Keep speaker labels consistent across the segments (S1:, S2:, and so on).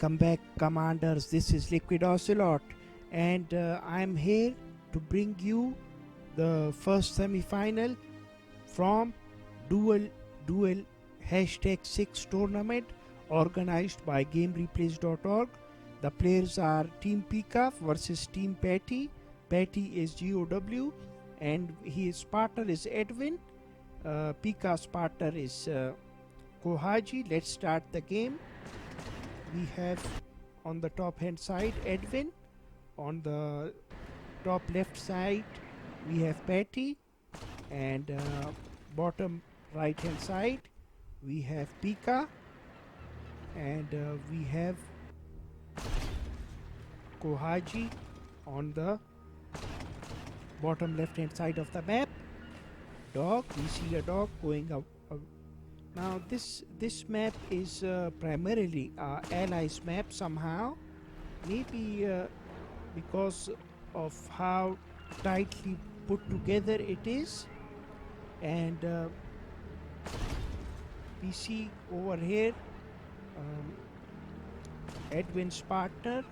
S1: Welcome back, commanders. This is LiquidOcelot, and I'm here to bring you the first semi-final from Duel #6 tournament organized by GameReplays.org. The players are Team Pika versus Team Patty. Patty is GOW, and his partner is Edwin. Pika's partner is Kohaji. Let's start the game. We have on the top hand side Edwin, on the top left side we have Patty, and bottom right hand side we have Pika, and we have Kohaji on the bottom left hand side of the map. Dog, we see a dog going up. Now this map is primarily allies map somehow, maybe because of how tightly put together it is, and we see over here Edwin's partner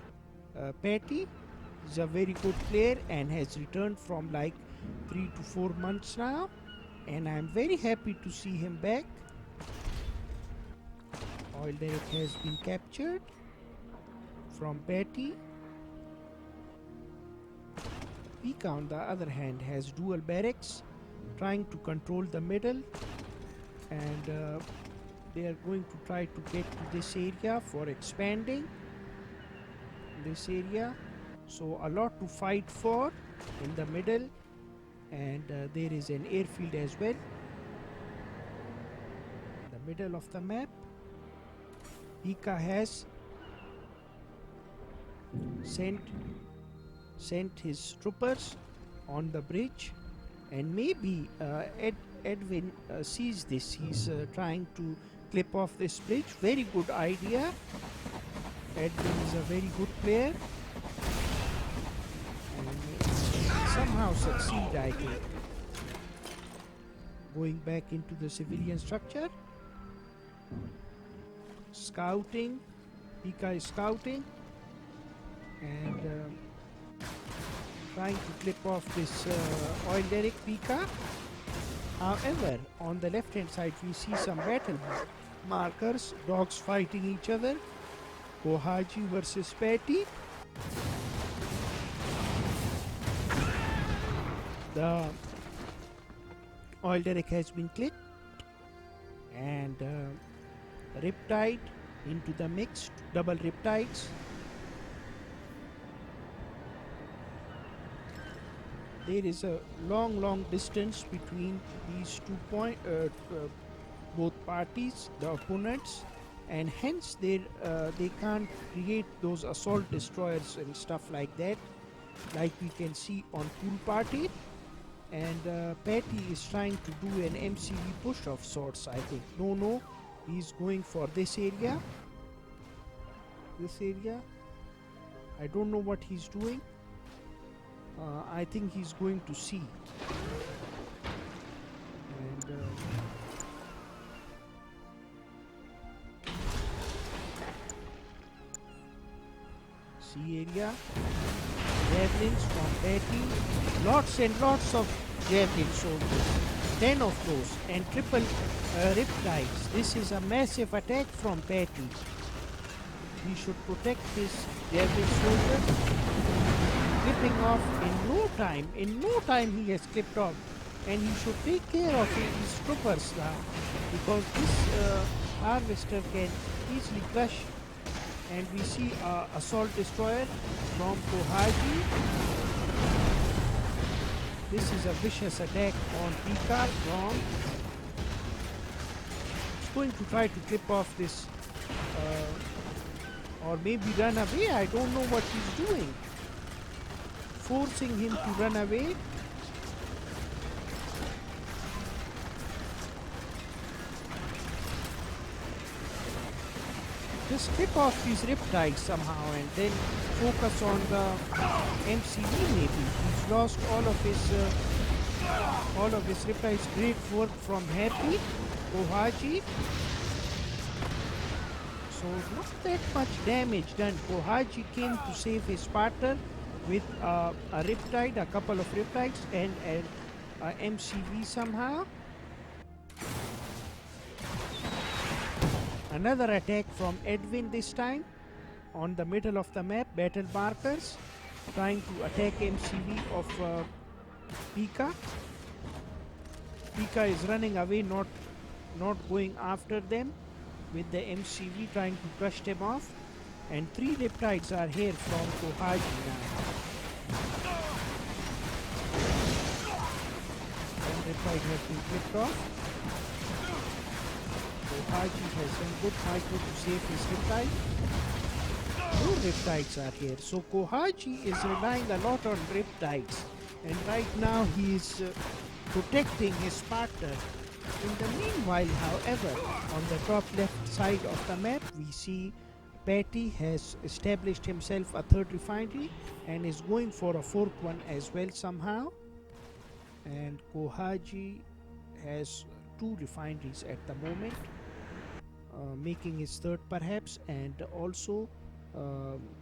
S1: Patty is a very good player and has returned from like 3 to 4 months now, and I'm very happy to see him back. Oil derrick has been captured from Patty. Pika on the other hand has dual barracks trying to control the middle, and they are going to try to get to this area for expanding this area, so a lot to fight for in the middle, and there is an airfield as well in the middle of the map. Pika has sent his troopers on the bridge, and maybe Edwin sees this. He's trying to clip off this bridge. Very good idea. Edwin is a very good player and somehow succeed, I think. Going back into the civilian structure. Scouting. Pika is scouting and trying to clip off this oil derrick Pika. However, on the left hand side we see some battle markers, dogs fighting each other. Kohaji versus Patty. The oil derrick has been clipped, and riptide into the mix, double riptides. There is a long distance between these both parties, the opponents, and hence they can't create those assault destroyers and stuff like that, like we can see on Pool Party. And Patty is trying to do an MCV push of sorts, I think. No, he's going for this area. I don't know what he's doing. I think he's going to C. And C area. Javelins from Patty. Lots and lots of javelin soldiers. 10 of those, and triple riptides. This is a massive attack from Patty. We should protect this javelin soldier. Clipping off in no time he has clipped off, and he should take care of his troopers now, because this harvester can easily crush. And we see assault destroyer from Kohaji. This is a vicious attack on Pika. Wrong. He's going to try to clip off this or maybe run away. I don't know what he's doing. Forcing him to run away. Just clip off these riptides somehow and then focus on the MCV maybe. He's lost all of his riptides. Great work from Happy Kohaji. So So not that much damage done. Kohaji came to save his partner with a Riptide, a couple of Riptides, and an MCV somehow. Another attack from Edwin this time on the middle of the map, battle markers, trying to attack MCV of Pika. Pika is running away, not going after them, with the MCV trying to brush them off. And 3 Riptides are here from Kohaji now. One Riptide has been clipped off. Kohaji has done good micro to save his Riptide. 2 Riptides are here. So Kohaji is relying a lot on Riptides. And right now he is protecting his partner. In the meanwhile, however, on the top left side of the map, we see Patty has established himself a 3rd refinery and is going for a 4th one as well somehow. And Kohaji has 2 refineries at the moment, making his 3rd perhaps, and also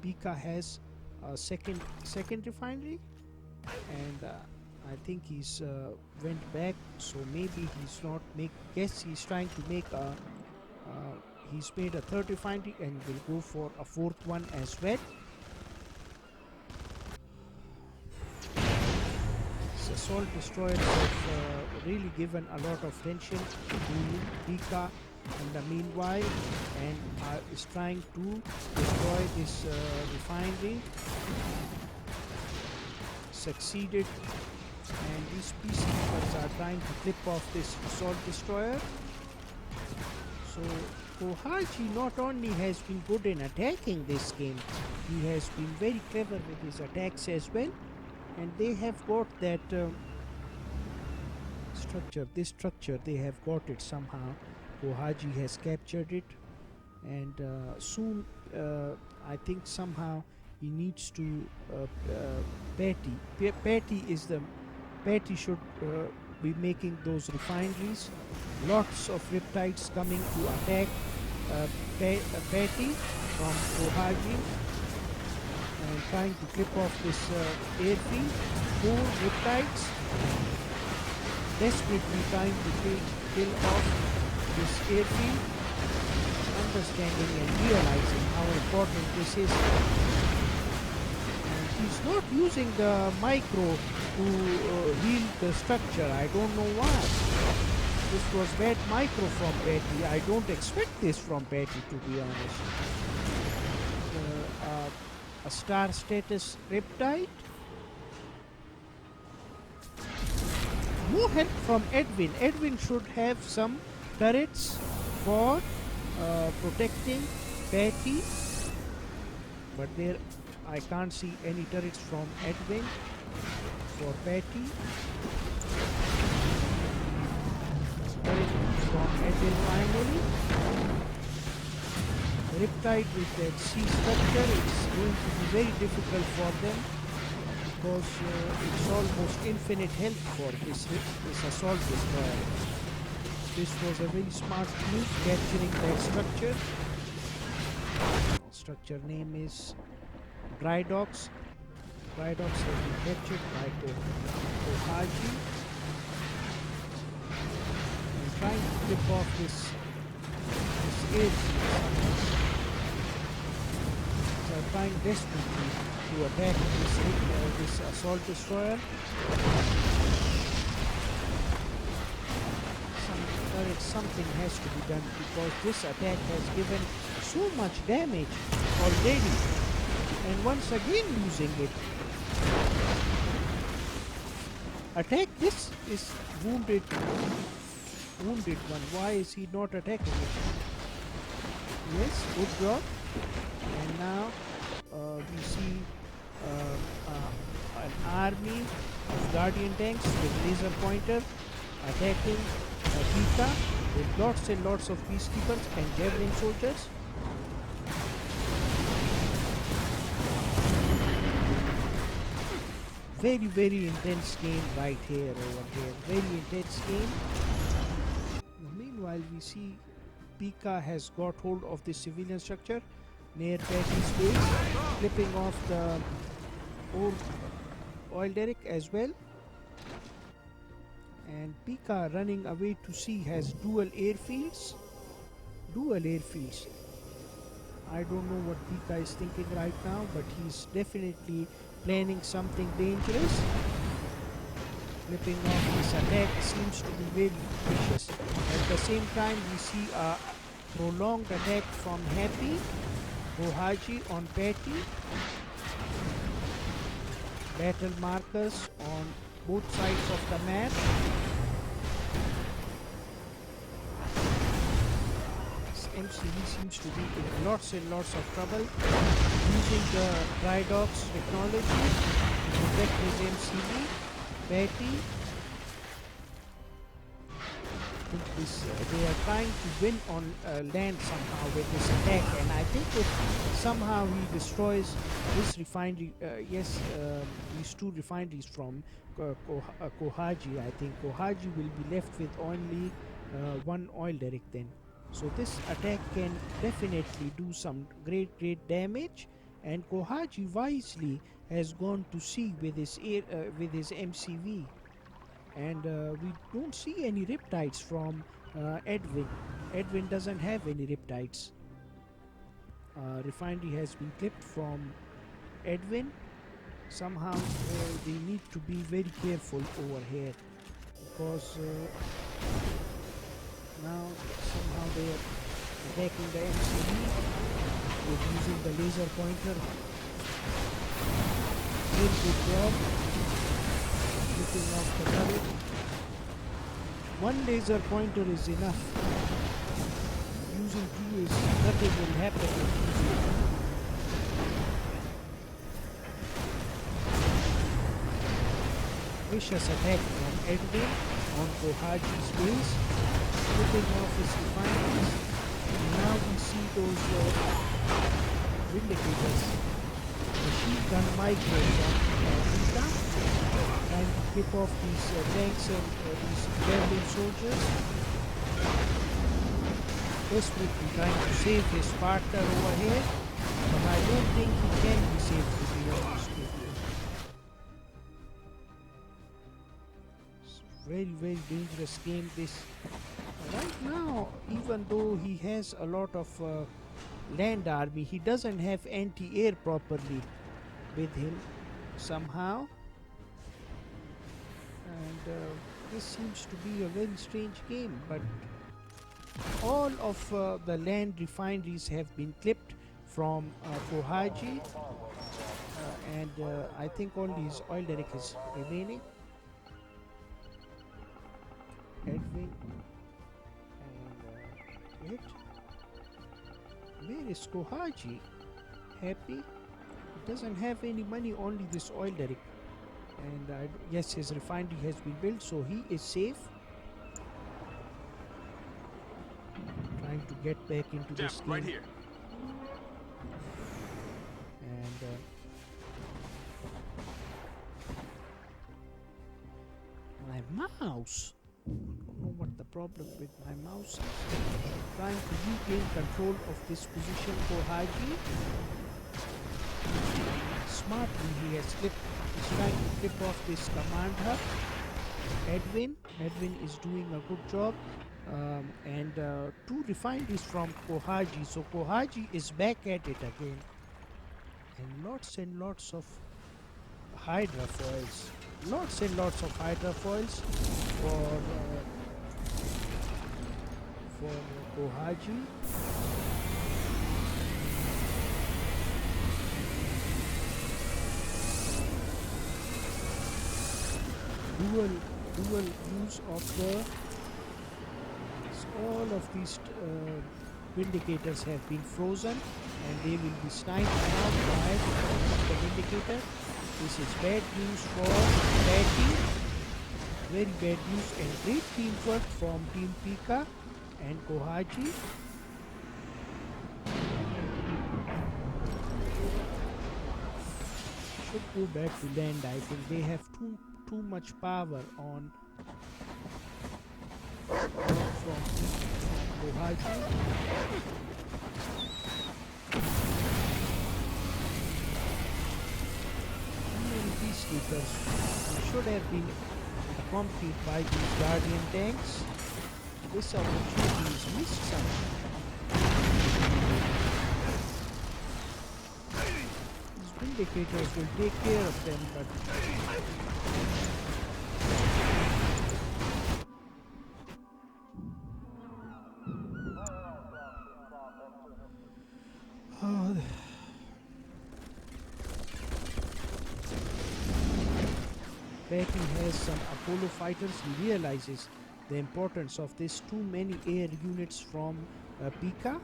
S1: Pika has a second refinery, and I think he's went back, so maybe he's not guess he's trying to make a he's made a 3rd refinery and will go for a 4th one as well. This assault destroyers have really given a lot of tension to Pika in the meanwhile, and is trying to destroy this refinery. Succeeded, and these peacekeepers are trying to clip off this assault destroyer. So Kohaji not only has been good in attacking this game, he has been very clever with his attacks as well, and they have got that structure, this structure, they have got it somehow. Kohaji has captured it, and soon I think somehow he needs to Patty should be making those refineries. Lots of Riptides coming to attack Patty from Kohaji, and trying to clip off this airfield. 4 Riptides desperately trying to kill off this airfield, understanding and realizing how important this is. And he's not using the micro to heal the structure. I don't know why. This was bad micro from Patty. I don't expect this from Patty, to be honest. A star status Riptide. More help from Edwin. Edwin should have some turrets for protecting Patty, but there I can't see any turrets from Edwin for Patty. Turret from Edwin finally. Riptide with that C structure, it's going to be very difficult for them, because it's almost infinite health for this assault destroyer. This was a very smart move, capturing that structure. Structure name is Dry Docks. Dry Docks have been captured by Kohaji. And trying to clip off this airfield. So trying desperately to attack this assault destroyer. Something has to be done, because this attack has given so much damage already, and once again losing it. Attack this is wounded one. Why is he not attacking it? Yes, good job. And now we see an army of guardian tanks with laser pointer attacking Pika with lots and lots of peacekeepers and javelin soldiers. Very, very intense game right here, over here. Very intense game. Meanwhile, we see Pika has got hold of the civilian structure near Patty's base, clipping off the oil derrick as well. And Pika running away to sea has dual airfields. I don't know what Pika is thinking right now, but he's definitely planning something dangerous. Flipping off this attack seems to be very vicious. At the same time, we see a prolonged attack from Happy Kohaji on Patty. Battle markers on both sides of the map. This MCV seems to be in lots and lots of trouble, using the Drydock's technology to protect his MCV. Patty, they are trying to win on land somehow with this attack, and I think if somehow he destroys this refinery, these two refineries from Kohaji, I think Kohaji will be left with only one oil derrick then. So this attack can definitely do some great damage, and Kohaji wisely has gone to sea with his MCV, and we don't see any riptides from Edwin. Edwin doesn't have any riptides. Refinery has been clipped from Edwin. Somehow they need to be very careful over here, because now somehow they are attacking the MCV with using the laser pointer. Very good job looking off the turret. One laser pointer is enough. Using two is nothing will happen with using it. Vicious attack from Edwin on Kohaji's base, flipping off his refineries. And now we see those vindicators. Machine gun micros on Pika, trying to clip off these tanks and these Berlin soldiers. Desperately trying to save his partner over here, but I don't think he can be saved, to be honest with you. It's a very dangerous game this. Right now, even though he has a lot of land army, he doesn't have anti-air properly with him somehow, and this seems to be a very strange game, but all of the land refineries have been clipped from Kohaji, and I think only his oil derrick is remaining. Edwin and wait. Where is Kohaji? Happy? He doesn't have any money, only this oil derrick. And yes, his refinery has been built, so he is safe. Trying to get back into this game.
S2: Right here.
S1: And my mouse. I don't know what the problem with my mouse is. Trying to regain control of this position for Haji. Smartly he has clipped. He's trying to clip off this command hub. Edwin is doing a good job. And two refineries from Kohaji. So Kohaji is back at it again. And lots of hydrofoils. Lots and lots of hydrofoils for Kohaji. Dual use of the. All of these vindicators have been frozen, and they will be sniped out by the vindicator. This is bad news for Patty. Very bad news, and great teamwork from Team Pika and Kohaji. Should go back to land. I think they have too much power on from Kohaji. Many peacekeepers should have been accompanied by these guardian tanks. This opportunity is missed somehow. These vindicators will take care of them, but Patty has some Apollo fighters. He realizes the importance of this too many air units from Pika.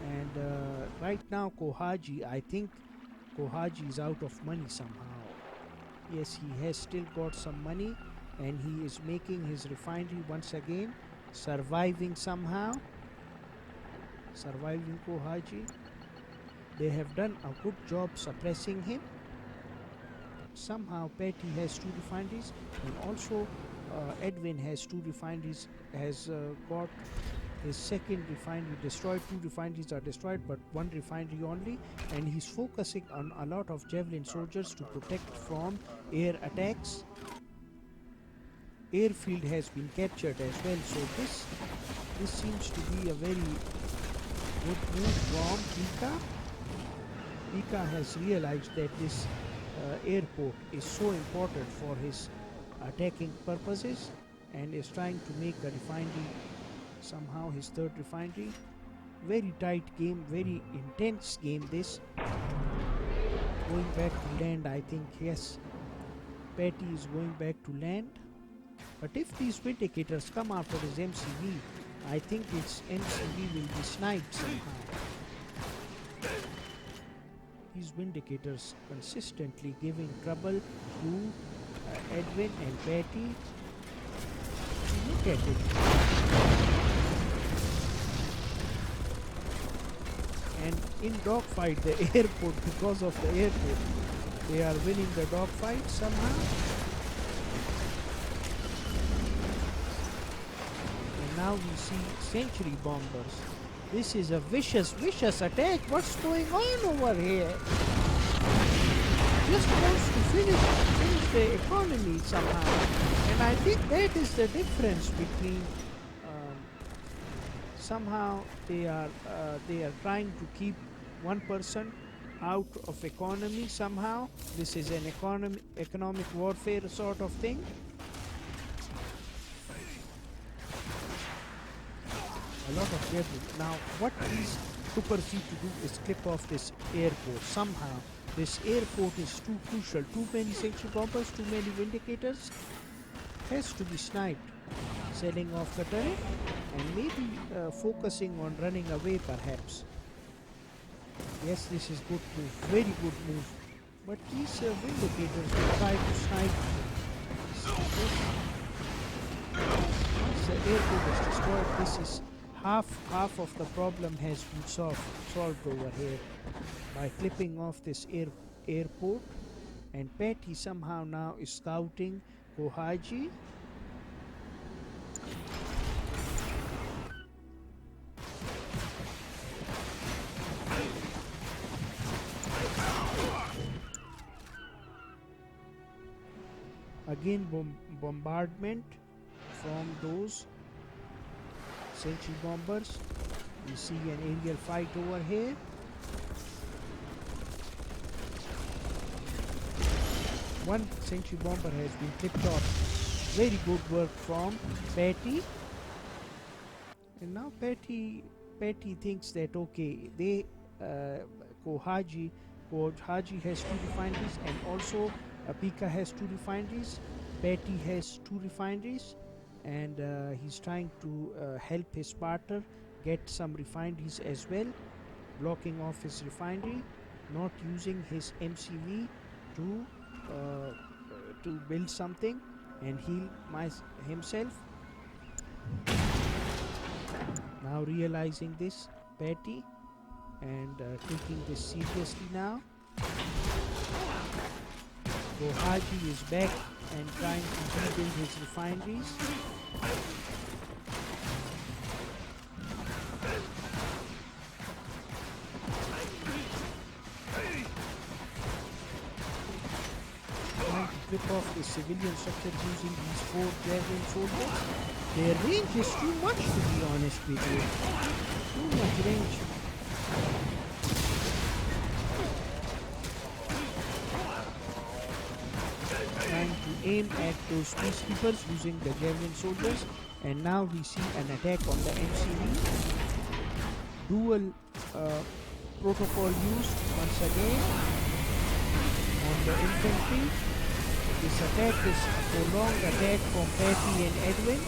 S1: And right now Kohaji, I think Kohaji is out of money somehow. Yes, he has still got some money and he is making his refinery once again, surviving somehow. Surviving Kohaji. They have done a good job suppressing him. Somehow Patty has 2 refineries, and also Edwin has 2 refineries, has got his second refinery destroyed. 2 refineries are destroyed, but 1 refinery only, and he's focusing on a lot of javelin soldiers to protect from air attacks. Airfield has been captured as well, so this seems to be a very good move from Pika. Pika has realized that this airport is so important for his attacking purposes and is trying to make a refinery, somehow his 3rd refinery. Very tight game, very intense game this. Going back to land, I think. Yes, Patty is going back to land, but if these vindicators come after his MCV, I think its MCV will be sniped somehow. These vindicators consistently giving trouble to Edwin and Patty. Look at it. And in dogfight, the airport, because of the airport, they are winning the dogfight somehow. And now we see sentry bombers. This is a vicious attack. What's going on over here? Just wants to finish the economy somehow. And I think that is the difference between somehow they are trying to keep one person out of economy somehow. This is an economic warfare sort of thing. A lot of javelin. Now what these troopers need to do is clip off this airport somehow. This airport is too crucial. Too many sentry bombers, too many vindicators. Has to be sniped. Selling off the turret and maybe focusing on running away perhaps. Yes, this is good move. Very good move. But these vindicators will try to snipe. Once the airport is destroyed, this is half of the problem has been solved over here by clipping off this airport. And Patty somehow now is scouting Kohaji. Again bombardment from those sentry bombers. We see an aerial fight over here. One sentry bomber has been clipped off. Very good work from Patty. And now Patty thinks that okay, Kohaji has 2 refineries, and also Pika has 2 refineries. Patty has 2 refineries, and he's trying to help his partner get some refineries as well, blocking off his refinery, not using his MCV to build something and heal himself. Now realizing this, Patty, and taking this seriously now. Kohaji is back and trying to rebuild his refineries. clip off the civilian structures using these 4 javelin soldiers. Their range is too much, to be honest with you. Too much range. Trying to aim at those peacekeepers using the javelin soldiers, and now we see an attack on the MCV. Dual protocol used once again on the infantry. This attack is a prolonged attack from Patty and Edwin,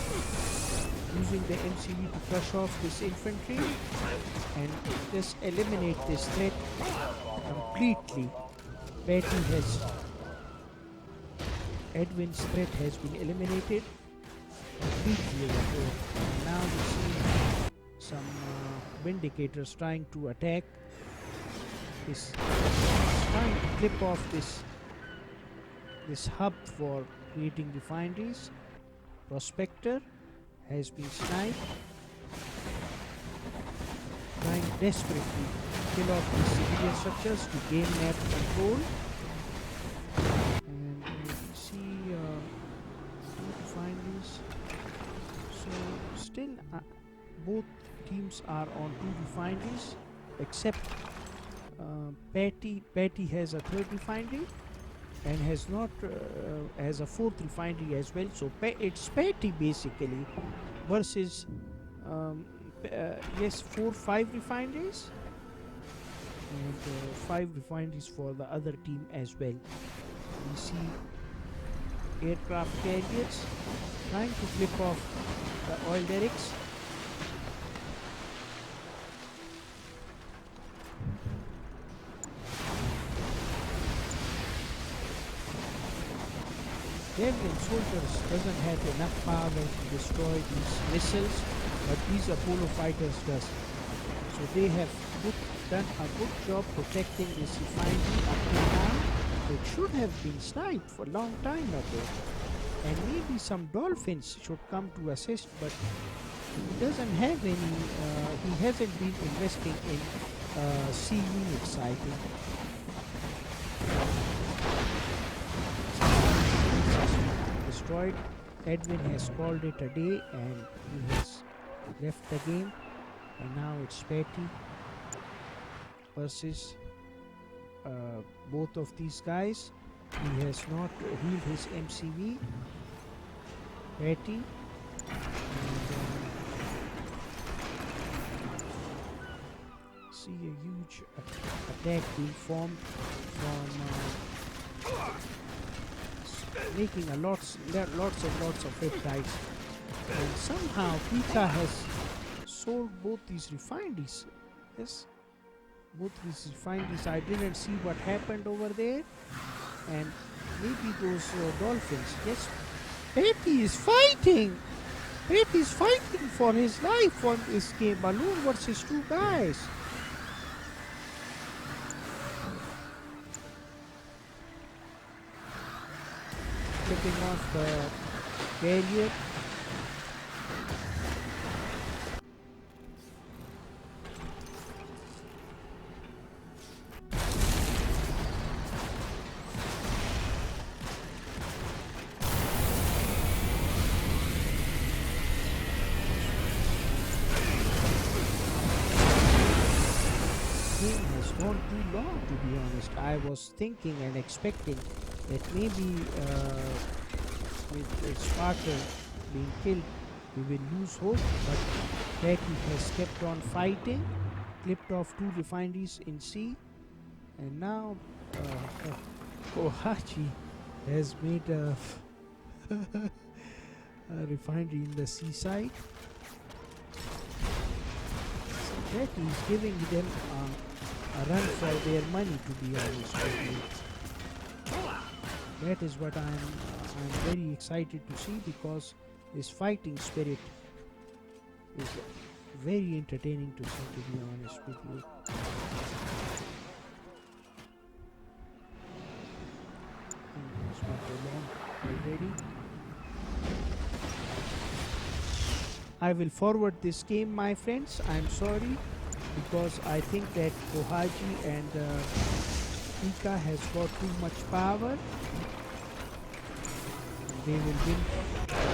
S1: using the MCV to crush off this infantry and just eliminate this threat completely. Edwin's threat has been eliminated completely. And now we see some Vindicators trying to attack. Trying to clip off this hub for creating refineries. Prospector has been sniped. Trying desperately to kill off the civilian structures to gain map control. And we see refineries. So still both teams are on 2 refineries, except Patty has a 3rd refinery and has not has a 4th refinery as well. So it's Patty basically versus 5 refineries and 5 refineries for the other team as well. We see aircraft carriers trying to flip off the oil derricks. Javelin soldiers doesn't have enough power to destroy these missiles, but these Apollo fighters does. So they have done a good job protecting this refinery up to now. It should have been sniped for a long time ago, and maybe some dolphins should come to assist, but he doesn't have any. He hasn't been investing in sea units, I think. Destroyed. Edwin has called it a day and he has left the game, and now it's Patty versus both of these guys. He has not healed his MCV, Patty, and see a huge attack being formed from making lots of hit dice, and somehow Pika has sold both these refineries. Yes, both these refineries. I didn't see what happened over there, and maybe those dolphins. Yes, Patty is fighting. Patty is fighting for his life on this game, alone versus 2 guys. Flipping off the barrier. Game has gone too long, to be honest. I was thinking and expecting that maybe with Sparker being killed we will lose hope, but Patty has kept on fighting, clipped off 2 refineries in sea, and now Kohachi has made a refinery in the seaside. So Patty is giving them a run for their money, to be honest with you. That is what I'm very excited to see, because his fighting spirit is very entertaining to see, to be honest with you. It's not too long already. I will forward this game, my friends. I'm sorry, because I think that Kohaji and Pika has got too much power. they will win.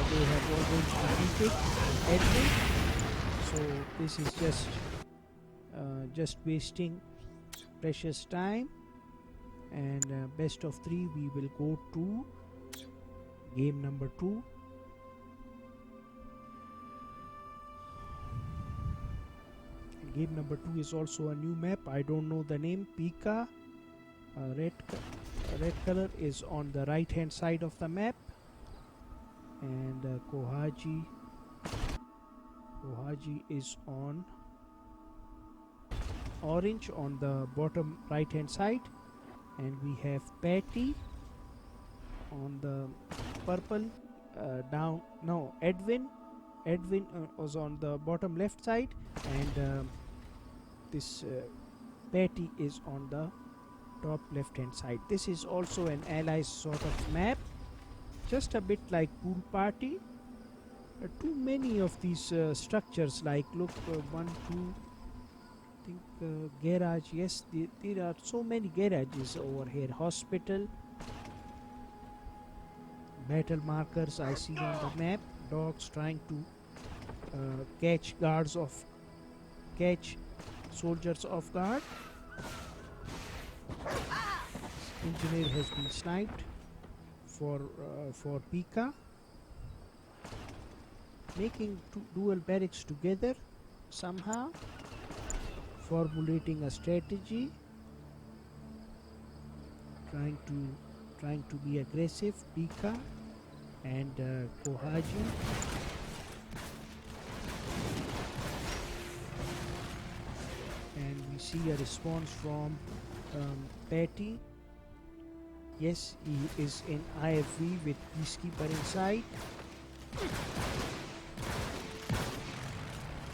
S1: They have already defeated Edwin, so this is just wasting precious time. And best of 3, we will go to game number 2. Game number 2 is also a new map. I don't know the name. Pika. Red color is on the right hand side of the map, and Kohaji is on orange on the bottom right hand side, and we have Patty on the purple Edwin was on the bottom left side, and this Patty is on the top left hand side. This is also an allies sort of map, just a bit like pool party. Too many of these structures, like look, 1 2, I think garage. Yes, there are so many garages over here. Hospital, battle markers I see on the map. Dogs trying to catch soldiers off guard. Engineer has been sniped for Pika. Making dual barracks together somehow, formulating a strategy, trying to be aggressive. Pika and Kohaji. And we see a response from Patty. Yes, he is in IFV with Peacekeeper inside,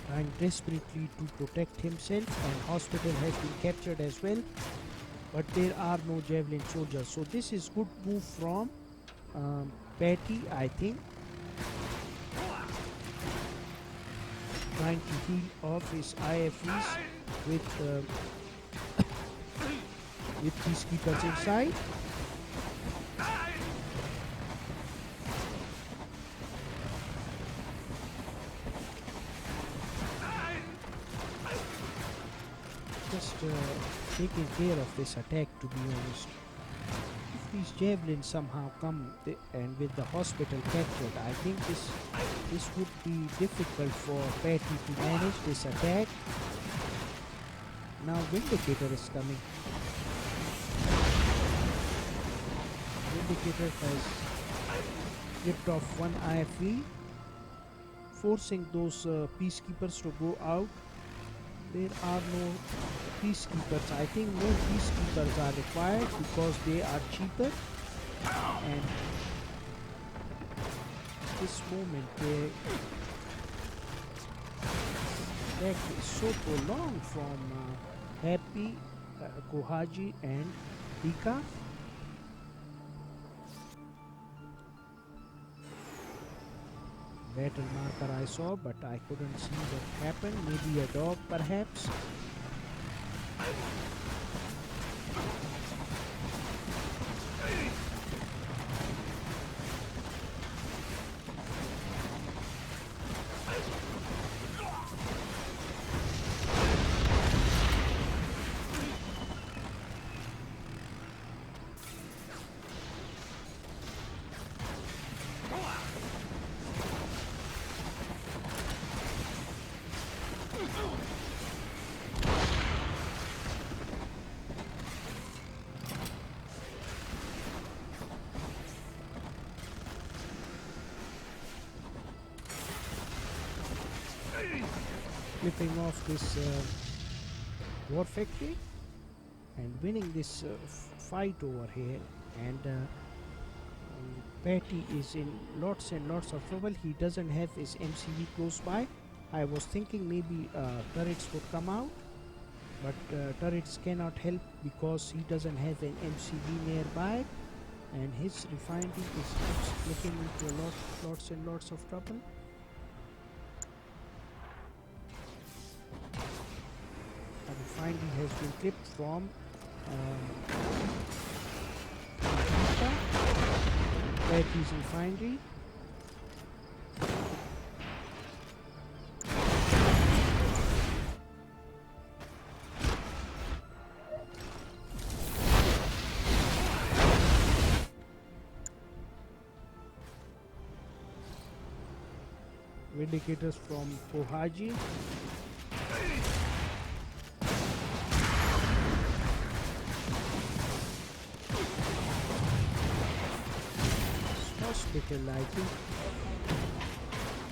S1: trying desperately to protect himself, and hospital has been captured as well, but there are no javelin soldiers. So this is good move from Patty, I think, trying to heal off his IFVs with Peacekeepers inside. Just taking care of this attack, to be honest. If these javelins somehow come and with the hospital captured, I think this would be difficult for Patty to manage this attack. Now Vindicator is coming. Vindicator has ripped off one IFV, forcing those peacekeepers to go out. There are no peacekeepers. I think no peacekeepers are required because they are cheaper. And this moment, the attack is so prolonged from Happy, Kohaji, and Pika. Battle marker I saw, but I couldn't see what happened. Maybe a dog, perhaps. Flipping off this war factory and winning this fight over here, and Patty is in lots and lots of trouble. He doesn't have his MCV close by. I was thinking maybe turrets would come out, but turrets cannot help because he doesn't have an MCV nearby, and his refinery is looking into lots and lots of trouble. A refinery has been clipped from Pika. Patty's Refinery. Vindicators from Kohaji. Hospital, I think.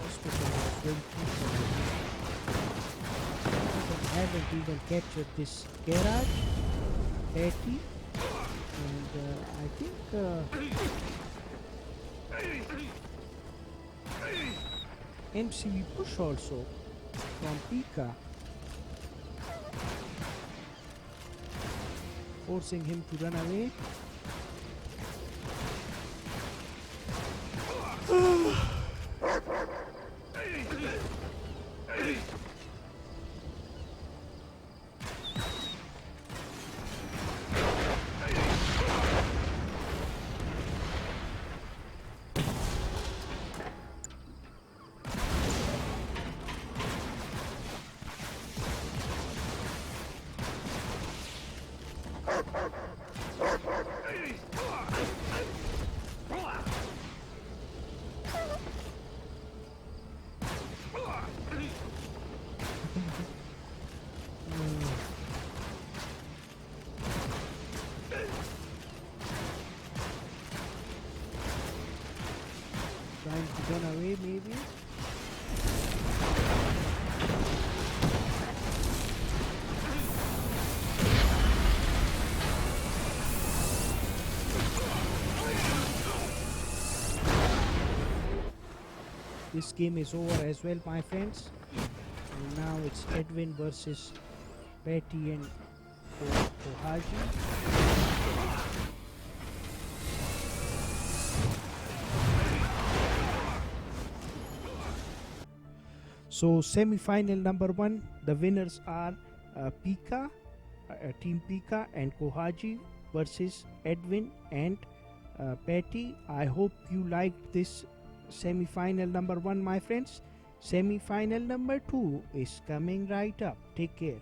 S1: Hospital was very peaceful. I haven't even captured this garage, Patty, and I think MCV push also from Pika, forcing him to run away. Trying to run away, maybe. This game is over as well, my friends. And now it's Edwin versus Patty and Kohaji. So semi-final number 1, the winners are Pika, Team Pika and Kohaji versus Edwin and Patty. I hope you liked this semi-final number 1, my friends. Semi-final number 2 is coming right up. Take care.